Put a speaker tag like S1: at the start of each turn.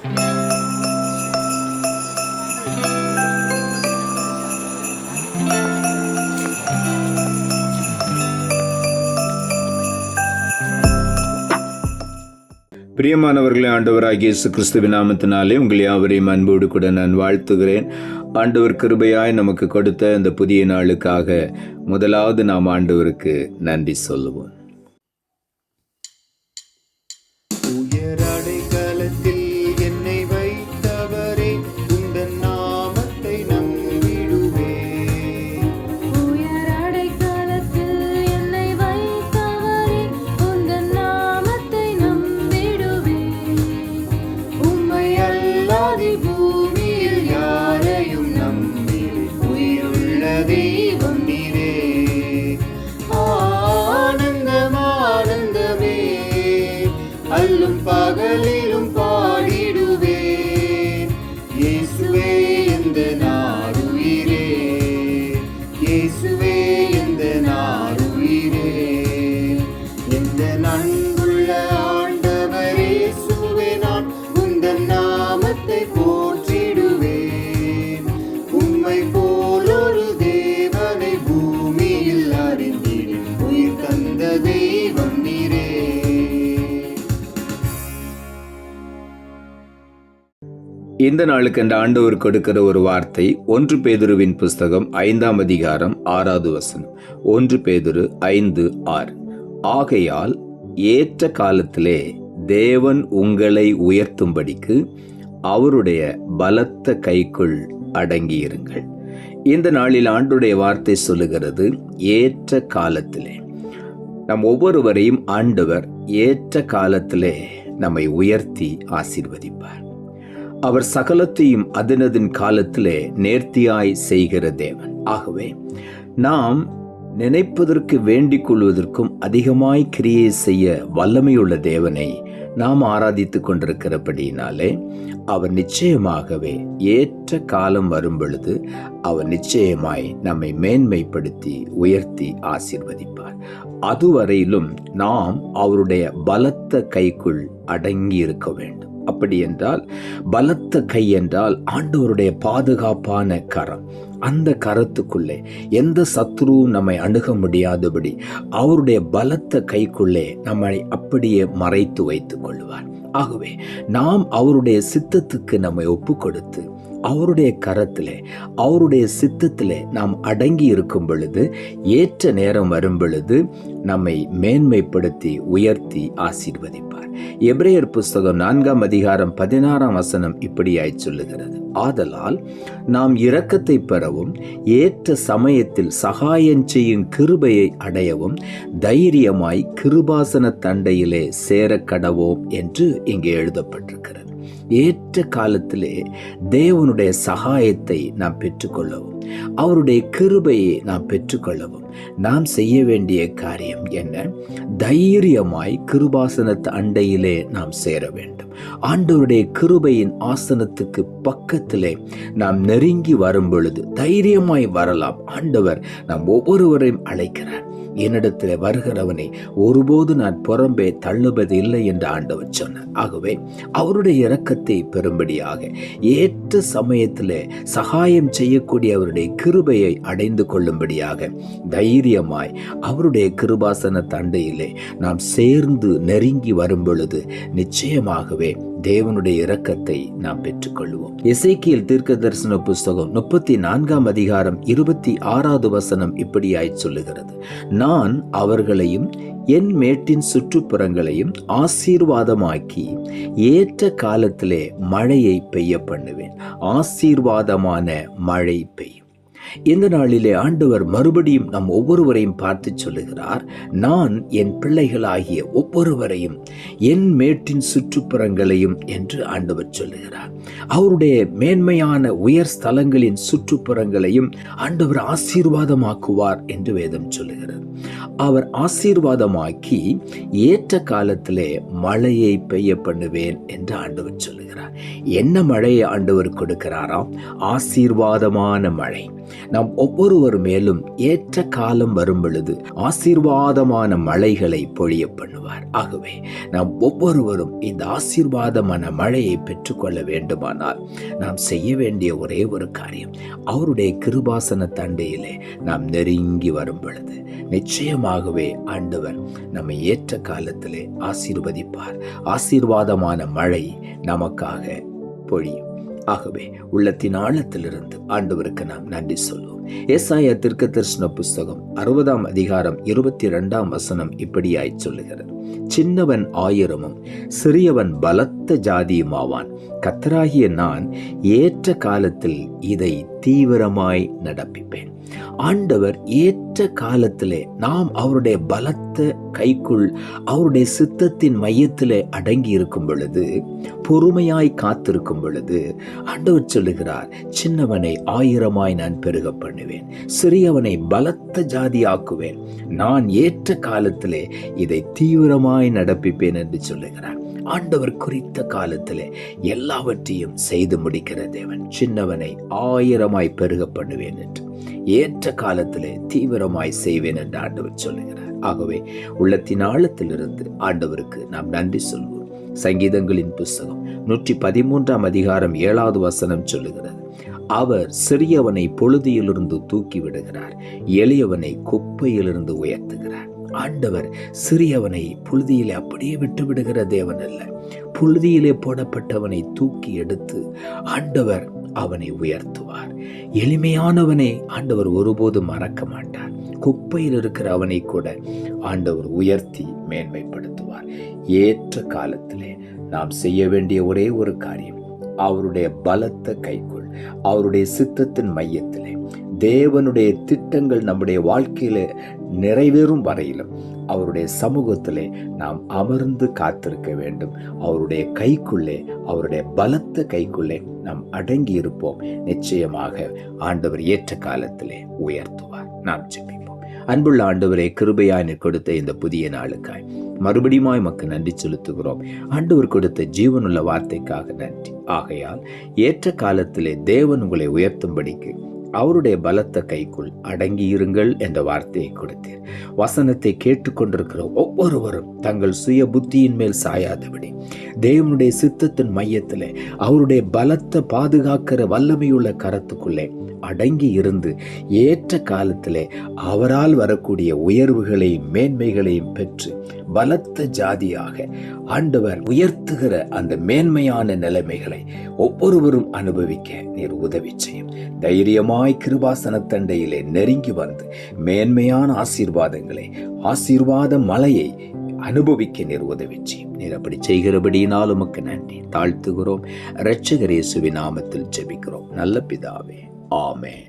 S1: பிரியமானவர்களே, ஆண்டவராகிய இயேசு கிறிஸ்துவின் நாமத்தினாலே உங்கள் யாவரையும் அன்போடு கூட நான் வாழ்த்துகிறேன். ஆண்டவர் கிருபையாய் நமக்கு கொடுத்த இந்த புதிய நாளுக்காக முதலாவது நாம் ஆண்டவருக்கு நன்றி சொல்லுவோம்.
S2: பகலிலும் பாடிடுவேன் இயேசுவே எந்த நாருயிரே, இயேசுவே எந்த நாருயிரே, எந்த அன்புள்ள ஆண்டவர் இயேசுவே, நான் உந்தன் நாமத்தை போற்றிடுவேன். உம்மை போல் ஒரு தேவனை பூமியில் அறிந்திடும் உயிர் தந்த தெய்வம் நீரே.
S1: இந்த நாளுக்கு அந்த ஆண்டவர் கொடுக்கிற ஒரு வார்த்தை 1 பேதுருவின் புஸ்தகம் 5ஆம் அதிகாரம் 6வது வசனம். 1 பேதுரு 5:6. ஆகையால் ஏற்ற காலத்திலே தேவன் உங்களை உயர்த்தும்படிக்கு அவருடைய பலத்த கைக்குள் அடங்கியிருங்கள். இந்த நாளில் ஆண்டுடைய வார்த்தை சொல்லுகிறது, ஏற்ற காலத்திலே. நம் ஒவ்வொருவரையும் ஆண்டவர் ஏற்ற காலத்திலே நம்மை உயர்த்தி ஆசீர்வதிப்பார். அவர் சகலத்தையும் அதனதின் காலத்திலே நேர்த்தியாய் செய்கிற தேவன். ஆகவே நாம் நினைப்பதற்கு வேண்டிக் கொள்வதற்கும் அதிகமாய் கிரியை செய்ய வல்லமையுள்ள தேவனை நாம் ஆராதித்துக் கொண்டிருக்கிறபடியினாலே அவர் நிச்சயமாகவே ஏற்ற காலம் வரும் பொழுது அவர் நிச்சயமாய் நம்மை மேன்மைப்படுத்தி உயர்த்தி ஆசீர்வதிப்பார். அதுவரையிலும் நாம் அவருடைய பலத்த கைக்குள் அடங்கி இருக்க வேண்டும். அப்படி என்றால் பலத்த கை என்றால் ஆண்டவருடைய பாதுகாப்பான கரம். அந்த கரத்துக்குள்ளே எந்த சத்துருவும் நம்மை அணுக முடியாதபடி அவருடைய பலத்த கைக்குள்ளே நம்மை அப்படியே மறைத்து வைத்துக் கொள்வார். ஆகவே நாம் அவருடைய சித்தத்துக்கு நம்மை ஒப்பு கொடுத்து அவருடைய கரத்திலே அவருடைய சித்தத்திலே நாம் அடங்கி இருக்கும் பொழுது ஏற்ற நேரம் வரும் பொழுது நம்மை மேன்மைப்படுத்தி உயர்த்தி ஆசீர்வதிப்பார். எபிரேயர் புஸ்தகம் 4ஆம் அதிகாரம் 16ஆம் வசனம் இப்படியாய் சொல்லுகிறது, ஆதலால் நாம் இரக்கத்தை பெறவும் ஏற்ற சமயத்தில் சகாயம் செய்யும் கிருபையை அடையவும் தைரியமாய் கிருபாசன தண்டையிலே சேர கடவோம் என்று இங்கே எழுதப்பட்டிருக்கிறது. ஏற்ற காலத்திலே தேவனுடைய சகாயத்தை நாம் பெற்றுக்கொள்ளவும் அவருடைய கிருபையை நாம் பெற்றுக்கொள்ளவும் நாம் செய்ய வேண்டிய காரியம் என்ன? தைரியமாய் கிருபாசனத்து அண்டையிலே நாம் சேர வேண்டும். ஆண்டவருடைய கிருபையின் ஆசனத்துக்கு பக்கத்திலே நாம் நெருங்கி வரும் பொழுது தைரியமாய் வரலாம். ஆண்டவர் நாம் ஒவ்வொருவரையும் அழைக்கிறார். என்னிடத்தில் வருகிறவனை ஒருபோது நான் புறம்பே தள்ளுவது இல்லை என்று ஆண்டவர் சொன்னார். ஆகவே அவருடைய இரக்கத்தை பெறும்படியாக ஏற்ற சமயத்தில் சகாயம் செய்யக்கூடிய அவருடைய கிருபையை அடைந்து கொள்ளும்படியாக தைரியமாய் அவருடைய கிருபாசன தண்டையிலே நாம் சேர்ந்து நெருங்கி வரும் பொழுது நிச்சயமாகவே தேவனுடைய இரக்கத்தை நாம் பெற்றுக்கொள்வோம். எசேக்கியேல் தீர்க்க தரிசன புஸ்தகம் 34ஆம் அதிகாரம் 26வது வசனம் இப்படியாய் சொல்லுகிறது, நான் அவர்களையும் என் மேட்டின் சுற்றுப்புறங்களையும் ஆசீர்வாதமாக்கி ஏற்ற காலத்திலே மழையை பெய்ய பண்ணுவேன். ஆசீர்வாதமான மழை பெய்யும். இந்த நாளிலே ஆண்டவர் மறுபடியும் நம் ஒவ்வொருவரையும் பார்த்து சொல்லுகிறார், நான் என் பிள்ளைகளாகிய ஒவ்வொருவரையும் என் மேட்டின் சுற்றுப்புறங்களையும் என்று ஆண்டவர் சொல்லுகிறார். அவருடைய மேன்மையான உயர் ஸ்தலங்களின் சுற்றுப்புறங்களையும் ஆண்டவர் ஆசீர்வாதமாக்குவார் என்று வேதம் சொல்லுகிறது. அவர் ஆசீர்வாதமாக்கி ஏற்ற காலத்திலே மழையை பெய்ய பண்ணுவேன் என்று ஆண்டவர் சொல்லுகிறார். என்ன மழையை ஆண்டவர் கொடுக்கிறாராம்? ஆசீர்வாதமான மழை. நாம் ஒவ்வொருவர் மேலும் ஏற்ற காலம் வரும் பொழுது ஆசீர்வாதமான மழைகளை பொழிய பண்ணுவார். ஆகவே நாம் ஒவ்வொருவரும் இந்த ஆசீர்வாதமான மழையை பெற்றுக்கொள்ள வேண்டுமானால் நாம் செய்ய வேண்டிய ஒரே ஒரு காரியம், அவருடைய கிருபாசன தண்டையிலே நாம் நெருங்கி வரும் பொழுது நிச்சயமாகவே ஆண்டவர் நம்மை ஏற்ற காலத்திலே ஆசீர்வதிப்பார். ஆசீர்வாதமான மழை நமக்காக பொழியும். ஆகவே உள்ளத்தின் ஆழத்திலிருந்து ஆண்டவருக்கு நாம் நன்றி சொல்வோம். ஏசாயா தீர்க்கதரிசன புஸ்தகம் 60ஆம் அதிகாரம் 22ஆம் வசனம் இப்படியாய் சொல்லுகிறது, சின்னவன் 1000 சிறியவன் பலத்த ஜாதியுமாவான். கர்த்தராகிய நான் ஏற்ற காலத்தில் இதை தீவிரமாய் நடப்பிப்பேன். ஆண்டவர் ஏற்ற காலத்திலே நாம் அவருடைய பலத்த கைக்குள் அவருடைய சித்தத்தின் மையத்திலே அடங்கி இருக்கும் பொழுது, பொறுமையாய் காத்திருக்கும் பொழுது ஆண்டவர் சொல்லுகிறார், சின்னவனை 1000 நான் பெருக பண்ணுவேன், சிறியவனை பலத்த ஜாதியாக்குவேன், நான் ஏற்ற காலத்திலே இதை தீவிரமாய் நடப்பிப்பேன் என்று சொல்லுகிறார். ஆண்டவர் குறித்த காலத்திலே எல்லாவற்றையும் செய்து முடிக்கிற தேவன். சின்னவனை 1000 பெருக பண்ணுவேன் என்று ஏற்ற காலத்திலே தீவிரமாய் செய்வேன் என்று ஆண்டவர் சொல்லுகிறார். ஆகவே உள்ளத்தின் ஆழத்திலிருந்து ஆண்டவருக்கு நாம் நன்றி சொல்வோம். சங்கீதங்களின் புஸ்தகம் 113ஆம் அதிகாரம் 7வது வசனம் சொல்லுகிறது, அவர் சிறியவனை பொழுதியிலிருந்து தூக்கி விடுகிறார், எளியவனை குப்பையிலிருந்து உயர்த்துகிறார். ஆண்டவர் சிறியவனை புழுதியிலே அப்படியே விட்டு விடுகிற தேவன் அல்ல. புழுதியிலே போடப்பட்டவனை தூக்கி எடுத்து ஆண்டவர் அவனை உயர்த்துவார். எளிமையானவனை ஆண்டவர் ஒருபோதும் மறக்க மாட்டார். குப்பையில் இருக்கிற அவனை கூட ஆண்டவர் உயர்த்தி மேன்மைப்படுத்துவார். ஏற்ற காலத்திலே நாம் செய்ய வேண்டிய ஒரே ஒரு காரியம், அவருடைய பலத்த கைக்குள் அவருடைய சித்தத்தின் மையத்திலே தேவனுடைய திட்டங்கள் நம்முடைய வாழ்க்கையில நிறைவேறும் வரையிலும் அவருடைய சமூகத்திலே நாம் அமர்ந்து காத்திருக்க வேண்டும். அவருடைய கைக்குள்ளே, அவருடைய பலத்த கைக்குள்ளே நாம் அடங்கி இருப்போம். நிச்சயமாக ஆண்டவர் ஏற்ற காலத்திலே உயர்த்துவார். நாம் ஜெபிப்போம். அன்புள்ள ஆண்டவரே, கிருபையாய் நீர் கொடுத்த இந்த புதிய நாளுக்காய் மறுபடியுமாய் மக்கு நன்றி செலுத்துகிறோம். ஆண்டவர் கொடுத்த ஜீவனுள்ள வார்த்தைக்காக நன்றி. ஆகையால் ஏற்ற காலத்திலே தேவன் உங்களை உயர்த்தும்படிக்கு அவருடைய பலத்த கைக்குள் அடங்கியிருங்கள் என்ற வார்த்தையை கொடுத்தீர். வசனத்தை கேட்டுக்கொண்டிருக்கிற ஒவ்வொருவரும் தங்கள் சுய புத்தியின் மேல் சாயாதபடி தேவனுடைய சித்தத்தின் மையத்திலே அவருடைய பலத்த பாதுகாக்கிற வல்லமையுள்ள கரத்துக்குள்ளே அடங்கி இருந்து ஏற்ற காலத்திலே அவரால் வரக்கூடிய உயர்வுகளையும் மேன்மைகளையும் பெற்று பலத்த ஜாதியாக ஆண்டவர் உயர்த்துகிற அந்த மேன்மையான நிலைமைகளை ஒவ்வொருவரும் அனுபவிக்க நீர் உதவி செய்யும். தைரியமாய் கிருபாசன தண்டையிலே நெருங்கி வந்து மேன்மையான ஆசீர்வாதங்களை, ஆசீர்வாத மலையை அனுபவிக்க நீர் உதவி செய்யும். நீர் அப்படி செய்கிறபடியினால் உமக்கு நன்றி தாழ்த்துகிறோம். இரட்சகர் இயேசுவின் நாமத்தில் ஜெபிக்கிறோம் நல்ல பிதாவே, ஆமென்.